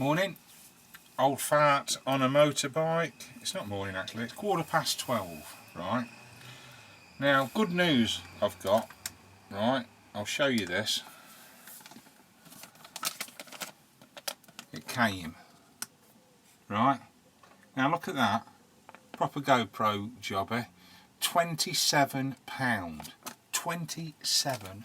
Morning. Old fart on a motorbike. It's not morning actually, it's 12:15, right? Now, good news I've got, right? I'll show you this. It came, right? Now look at that, proper GoPro jobber, £27. £27.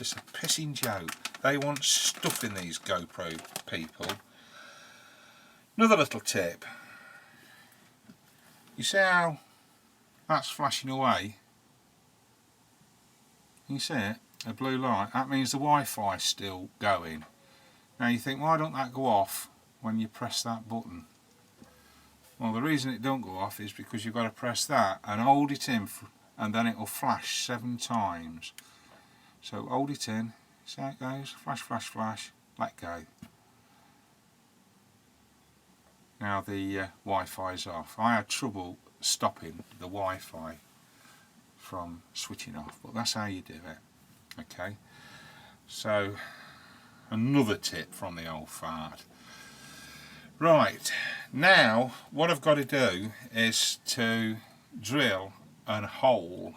It's a pissing joke. They want stuff in these GoPro people. Another little tip. You see how that's flashing away? Can you see it? A blue light. That means the Wi-Fi is still going. Now you think, why don't that go off when you press that button? Well, the reason it don't go off is because you've got to press that and hold it in, and then it will flash 7 times. So hold it in, see how it goes, flash, flash, flash, let go. Now the Wi-Fi is off. I had trouble stopping the Wi-Fi from switching off, but that's how you do it. Okay, so another tip from the old fart. Right, now what I've got to do is to drill a hole,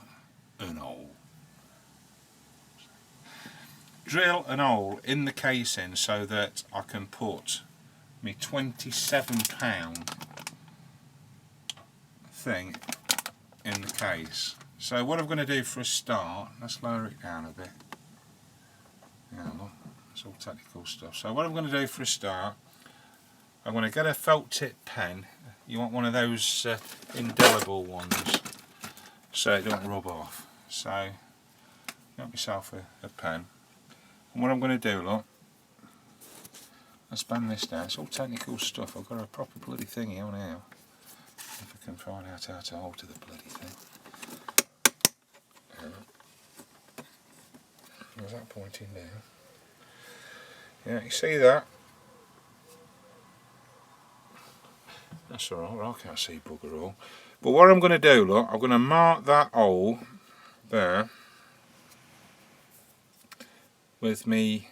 drill an hole in the casing so that I can put my £27 thing in the case. So what I'm going to do for a start, let's lower it down a bit. Yeah, look, it's all technical stuff. So what I'm going to do for a start, I'm going to get a felt tip pen. You want one of those indelible ones so it don't rub off. So get myself a pen. And what I'm going to do, look, let's bend this down. It's all technical stuff. I've got a proper bloody thingy on here. If I can find out how to alter the bloody thing. Was that pointing down? Yeah, you see that? That's alright, well, I can't see bugger all. But what I'm going to do, look, I'm going to mark that hole there with me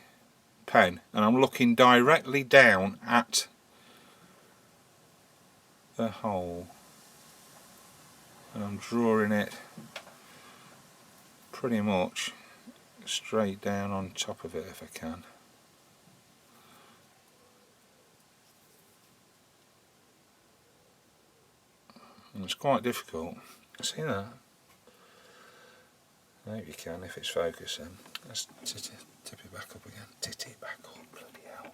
pen, and I'm looking directly down at the hole, and I'm drawing it pretty much straight down on top of it if I can. And it's quite difficult. See that? I hope you can if it's focusing. Let's tip it back up again. Tit it back up, bloody hell.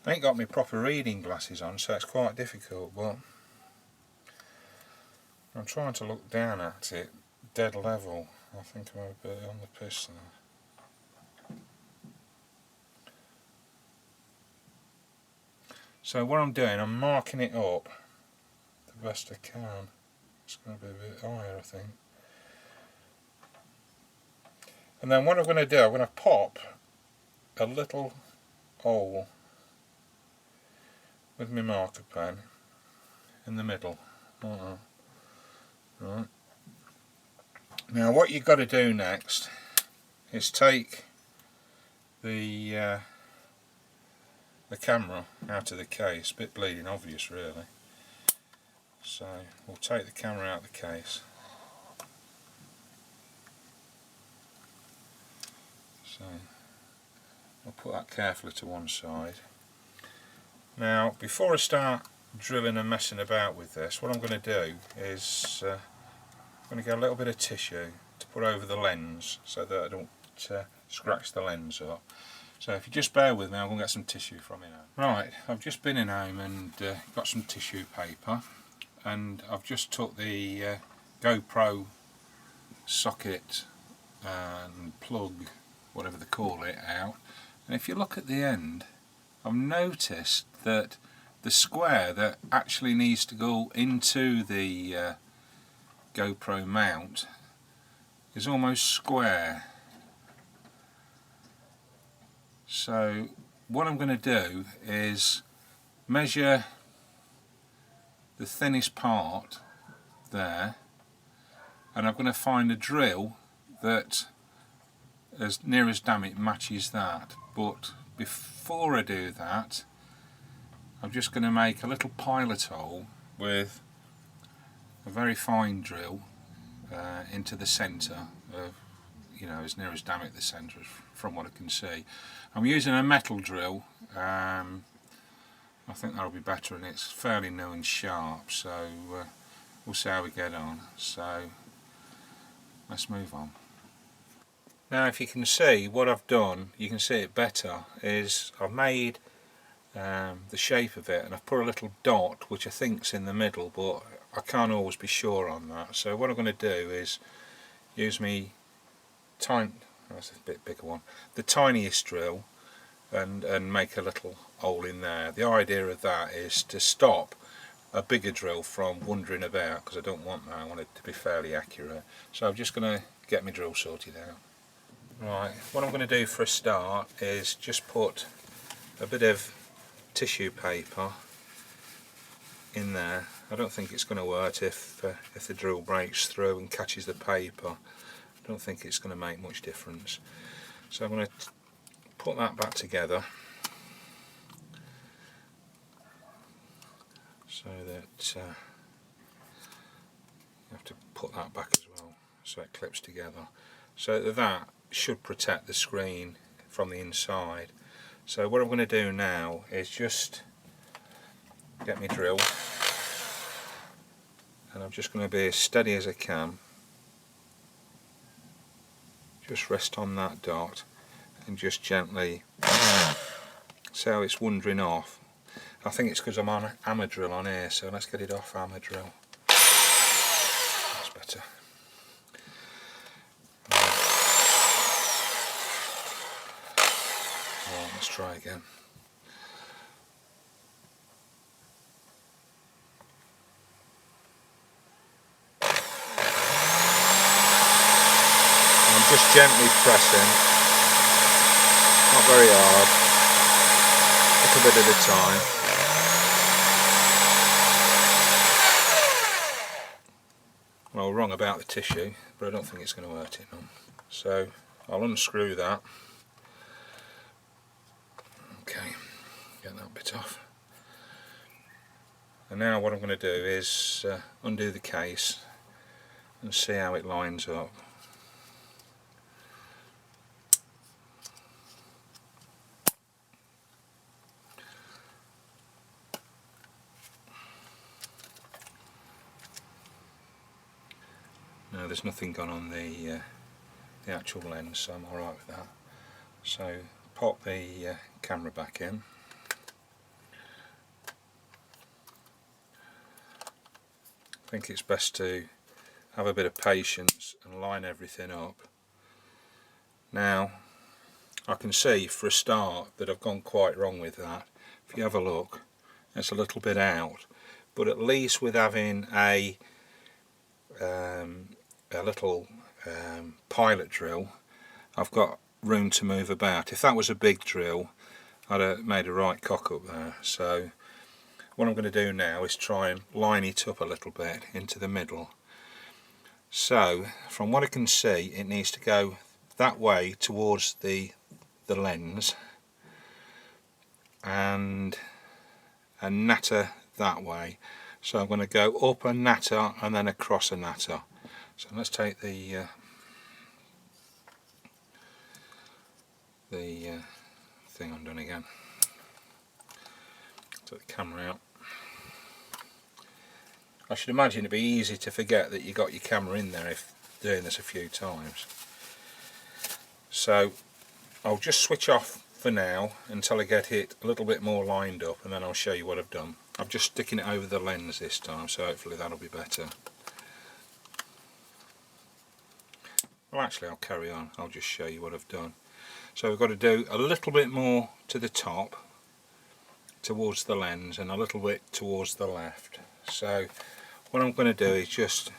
I ain't got my proper reading glasses on, so it's quite difficult, but I'm trying to look down at it dead level. I think I'm a bit on the piss there. So what I'm doing, I'm marking it up the best I can. It's going to be a bit higher, I think. And then what I'm going to do, I'm going to pop a little hole with my marker pen in the middle. Right. Now what you've got to do next is take the camera out of the case. A bit bleeding obvious really. So we'll take the camera out of the case. So I'll put that carefully to one side. Now before I start drilling and messing about with this, what I'm going to do is I'm going to get a little bit of tissue to put over the lens so that I don't scratch the lens up. So if you just bear with me, I'm going to get some tissue from in home. Right, I've just been in home and got some tissue paper, and I've just took the GoPro socket and plug, whatever they call it, out. And if you look at the end, I've noticed that the square that actually needs to go into the GoPro mount is almost square. So what I'm going to do is measure the thinnest part there, and I'm going to find a drill that as near as damn it matches that, but before I do that, I'm just going to make a little pilot hole with a very fine drill into the centre of, you know, as near as damn it the centre from what I can see. I'm using a metal drill. I think that'll be better, and it's fairly new and sharp, so we'll see how we get on. So let's move on. Now if you can see what I've done, you can see it better, is I've made the shape of it, and I've put a little dot which I think's in the middle, but I can't always be sure on that. So what I'm going to do is use me that's a bit bigger one, the tiniest drill, and make a little hole in there. The idea of that is to stop a bigger drill from wandering about, because I don't want that, I want it to be fairly accurate. So I'm just going to get my drill sorted out. Right, what I'm going to do for a start is just put a bit of tissue paper in there. I don't think it's going to hurt if the drill breaks through and catches the paper. I don't think it's going to make much difference. So I'm going to put that back together so that you have to put that back as well so it clips together. So that should protect the screen from the inside. So what I'm going to do now is just get my drill, and I'm just going to be as steady as I can. Just rest on that dot and just gently see how it's wandering off. I think it's because I'm on hammer drill on here, so let's get it off hammer drill. That's better. Right, let's try again. Just gently pressing, not very hard, a little bit at a time. Well, wrong about the tissue, but I don't think it's going to hurt it none. So I'll unscrew that. Okay, get that bit off. And now what I'm going to do is undo the case and see how it lines up. No, there's nothing gone on the actual lens, so I'm alright with that. So pop the camera back in. I think it's best to have a bit of patience and line everything up. Now I can see for a start that I've gone quite wrong with that. If you have a look, it's a little bit out, but at least with having a little pilot drill, I've got room to move about. If that was a big drill, I'd have made a right cock up there. So what I'm going to do now is try and line it up a little bit into the middle. So from what I can see, it needs to go that way towards the lens, and a natter that way. So I'm going to go up a natter and then across a natter. So let's take the thing undone again. Take the camera out. I should imagine it'd be easy to forget that you got your camera in there if doing this a few times. So I'll just switch off for now until I get it a little bit more lined up, and then I'll show you what I've done. I'm just sticking it over the lens this time, so hopefully that'll be better. Well, actually I'll carry on, I'll just show you what I've done. So we've got to do a little bit more to the top towards the lens and a little bit towards the left. So what I'm going to do is just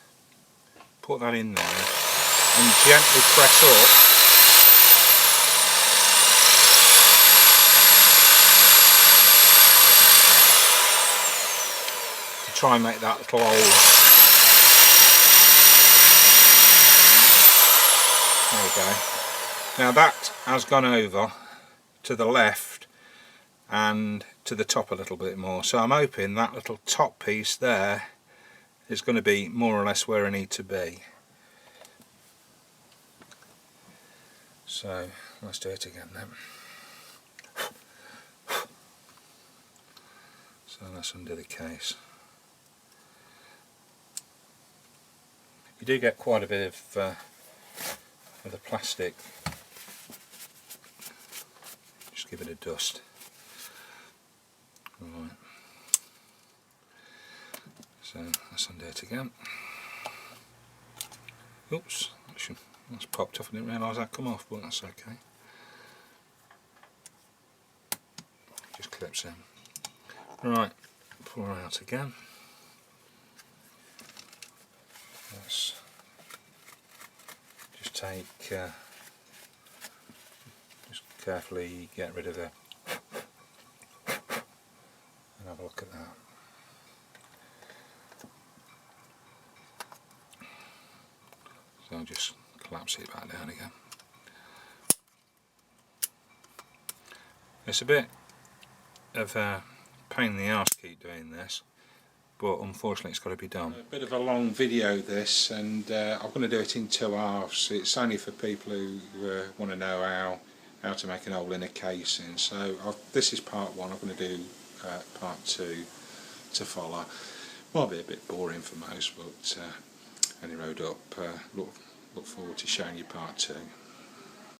put that in there and gently press up to try and make that little hole. There we go. Now that has gone over to the left and to the top a little bit more. So I'm hoping that little top piece there is going to be more or less where I need to be. So let's do it again then. So that's under the case. You do get quite a bit of the plastic. Just give it a dust. Right. So let's undo it again. Oops, that's popped off. I didn't realise that come off, but that's okay. Just clips in. Right, pull her out again. Let's just take, just carefully get rid of it and have a look at that. So I'll just collapse it back down again. It's a bit of a pain in the arse to keep doing this, but unfortunately it's got to be done. A bit of a long video this, and I'm going to do it in 2 halves. It's only for people who want to know how to make an hole in a casing. So this is part 1. I'm going to do part 2 to follow. Might be a bit boring for most, but any road up, look forward to showing you part 2.